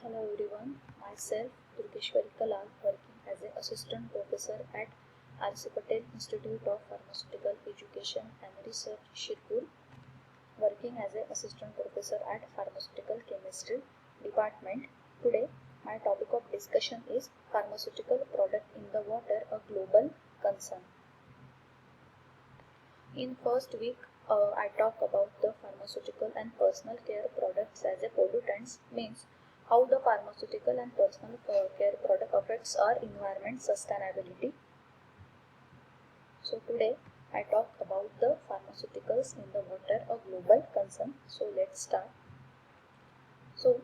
Hello everyone, myself Durgeshwari Kalal, working as an assistant professor at R.C. Patel Institute of Pharmaceutical Education and Research, Shirpur, working as an assistant professor at Pharmaceutical Chemistry Department. Today, my topic of discussion is pharmaceutical product in the water, a global concern. In first week, I talk about the pharmaceutical and personal care products as a pollutants, means how the pharmaceutical and personal care product affects our environment sustainability. So today I talk about the pharmaceuticals in the water, a global concern. So let's start. So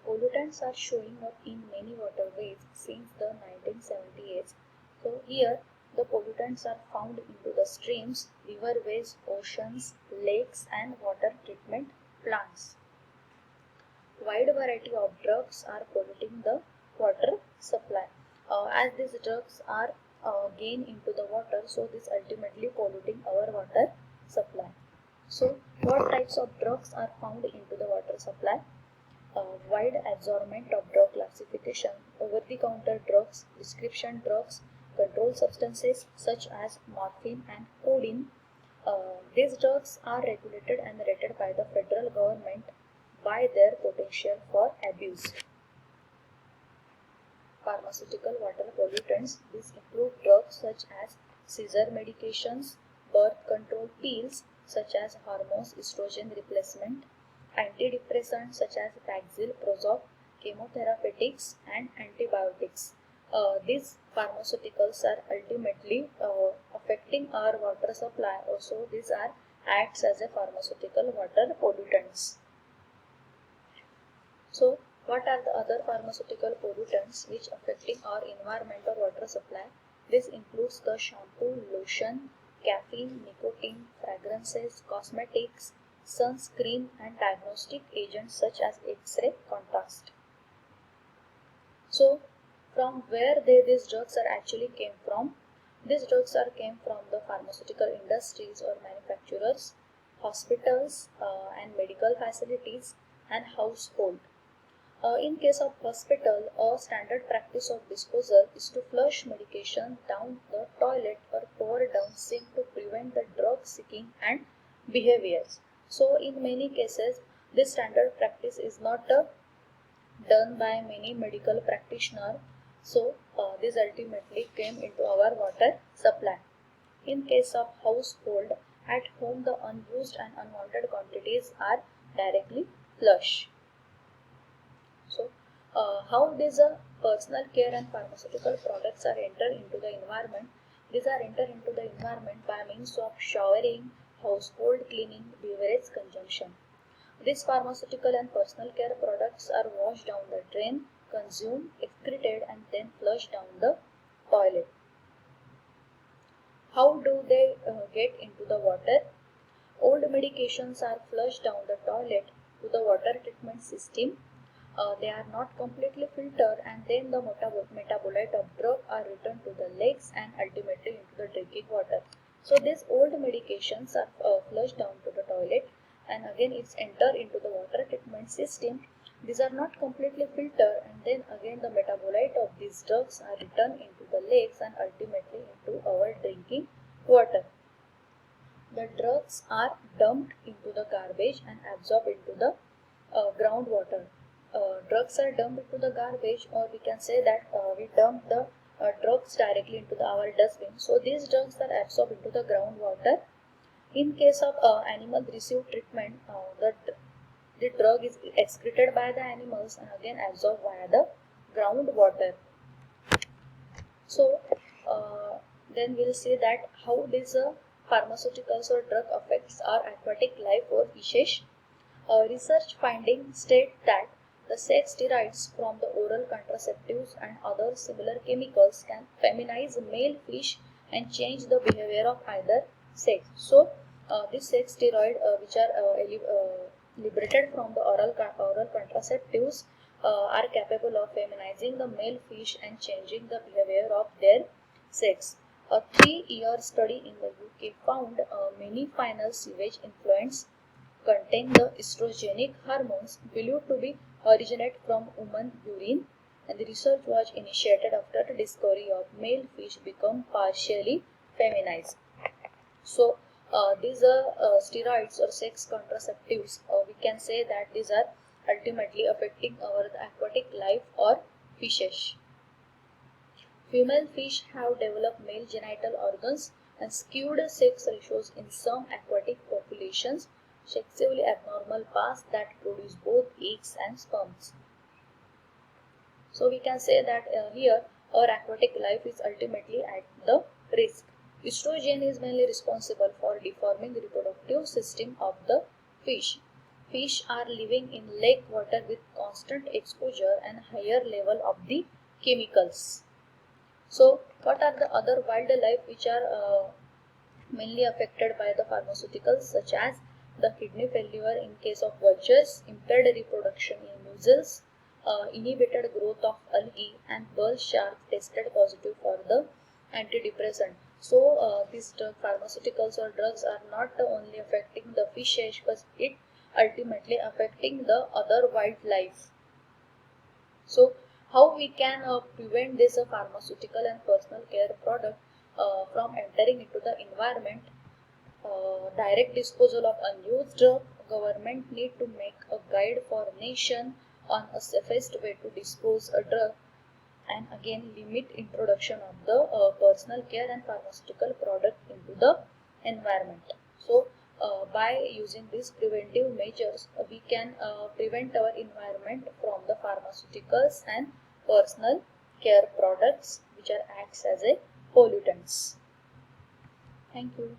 pollutants are showing up in many waterways since the 1970s. So here the pollutants are found into the streams, riverways, oceans, lakes and water treatment plants. Wide variety of drugs are polluting the water supply. As these drugs are gained into the water, so this ultimately polluting our water supply. So what types of drugs are found into the water supply? Wide assortment of drug classification, over-the-counter drugs, prescription drugs, controlled substances such as morphine and codeine. These drugs are regulated and rated by the federal government by their potential for abuse. Pharmaceutical water pollutants. These include drugs such as seizure medications, birth control pills such as hormones, estrogen replacement, antidepressants such as Paxil, Prozac, chemotherapeutics, and antibiotics. These pharmaceuticals are ultimately affecting our water supply. Also, these are acts as a pharmaceutical water pollutants. So, what are the other pharmaceutical pollutants which affecting our environment or water supply? This includes the shampoo, lotion, caffeine, nicotine, fragrances, cosmetics, sunscreen and diagnostic agents such as X-ray contrast. So, from where these drugs are actually came from? These drugs came from the pharmaceutical industries or manufacturers, hospitals and medical facilities and household. In case of hospital, a standard practice of disposal is to flush medication down the toilet or pour down sink to prevent the drug seeking and behaviors. So in many cases, this standard practice is not done by many medical practitioners. So this ultimately came into our water supply. In case of household, at home the unused and unwanted quantities are directly flushed. So, how these personal care and pharmaceutical products are entered into the environment? These are entered into the environment by means of showering, household cleaning, beverage consumption. These pharmaceutical and personal care products are washed down the drain, consumed, excreted, and then flushed down the toilet. How do they get into the water? Old medications are flushed down the toilet to the water treatment system. They are not completely filtered and then the metabolite of drug are returned to the legs and ultimately into the drinking water. So these old medications are flushed down to the toilet and again it's entered into the water treatment system. These are not completely filtered and then again the metabolite of these drugs are returned into the legs and ultimately into our drinking water. The drugs are dumped into the garbage and absorbed into the groundwater. Drugs are dumped into the garbage, or we can say that we dump the drugs directly into our dustbin. So these drugs are absorbed into the groundwater. In case of animal receive treatment, the drug is excreted by the animals and again absorbed via the groundwater. So then we'll see that how these pharmaceuticals or drug affects our aquatic life or fishes. Research findings state that the sex steroids from the oral contraceptives and other similar chemicals can feminize male fish and change the behavior of either sex. So, these sex steroids which are liberated from the oral contraceptives are capable of feminizing the male fish and changing the behavior of their sex. A 3-year study in the UK found many final sewage influents contain the estrogenic hormones believed to be originate from woman urine, and the research was initiated after the discovery of male fish become partially feminized. So these are steroids or sex contraceptives. We can say that these are ultimately affecting our aquatic life or fishes. Female fish have developed male genital organs and skewed sex ratios in some aquatic populations, sexually abnormal parts that produce both eggs and sperms. So we can say that here our aquatic life is ultimately at the risk. Estrogen is mainly responsible for deforming the reproductive system of the fish. Fish are living in lake water with constant exposure and higher level of the chemicals. So what are the other wildlife which are mainly affected by the pharmaceuticals, such as the kidney failure in case of vultures, impaired reproduction in mussels, inhibited growth of algae, and bull shark tested positive for the antidepressant. So these pharmaceuticals or drugs are not only affecting the fishes, but it ultimately affecting the other wildlife. So how we can prevent this pharmaceutical and personal care product from entering into the environment? Direct disposal of unused drug. Government need to make a guide for nation on a safest way to dispose a drug, and again limit introduction of the personal care and pharmaceutical product into the environment. So by using these preventive measures, we can prevent our environment from the pharmaceuticals and personal care products which are acts as a pollutants. Thank you.